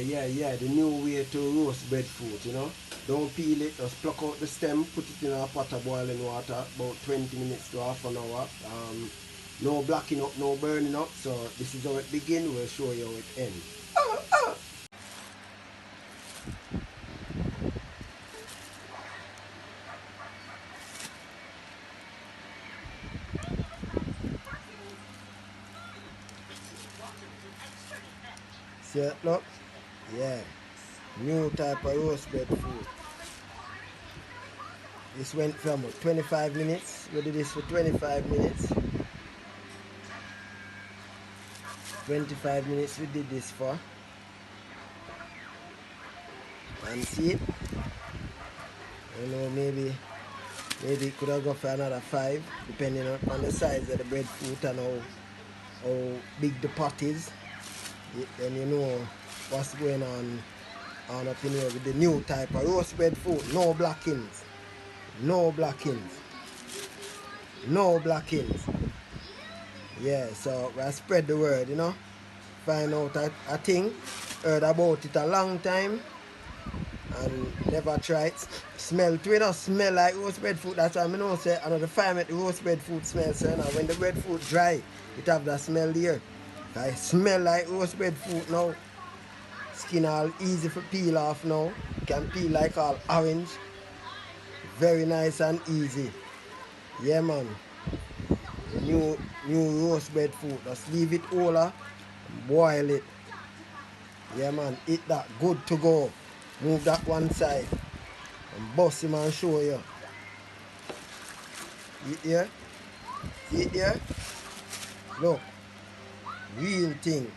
yeah. The new way to roast breadfruit, you know. Don't peel it, just pluck out the stem, put it in a pot of boiling water, about 20 minutes to half an hour. No blacking up, no burning up. So this is how it begins. We'll show you how it ends. See it, look? Yeah. New type of roast breadfruit. This went from 25 minutes. We did this for 25 minutes. 25 minutes we did this for. And see it? You know, maybe it could have gone for another 5, depending on the size of the breadfruit and how big the pot is. Then you know what's going on up in here with the new type of roast breadfruit. No blackings. No blackings. No blackings. Yeah, so I spread the word, you know. Find out a thing. Heard about it a long time. And never tried. Smell it. We don't smell like roast breadfruit. That's why I know say another fire make the roast breadfruit smell. So now when the breadfruit dry, it have that smell there. I smell like roast breadfruit now. Skin all easy for peel off now. Can peel like all orange. Very nice and easy. Yeah man. New roast breadfruit. Just leave it all, boil it. Yeah man, eat that. Good to go. Move that one side. And bust him and show you. See it here? See it here? Look. Real thing.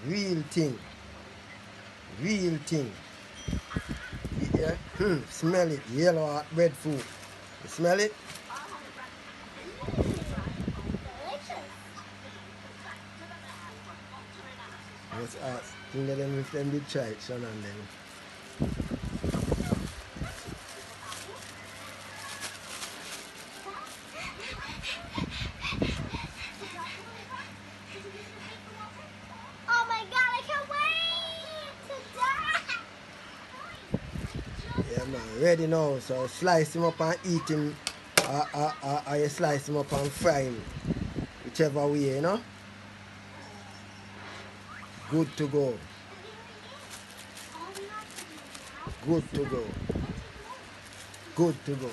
Real thing. Real thing. See it here? Smell it. Yellow hot breadfruit. You smell it? Let's ask. Think that them if them did try it, Sean and them. Oh my god, I can't wait to die! Yeah man, ready now. So slice him up and eat him. Or you slice him up and fry him. Whichever way, you know. Good to go. Good to go. Good to go.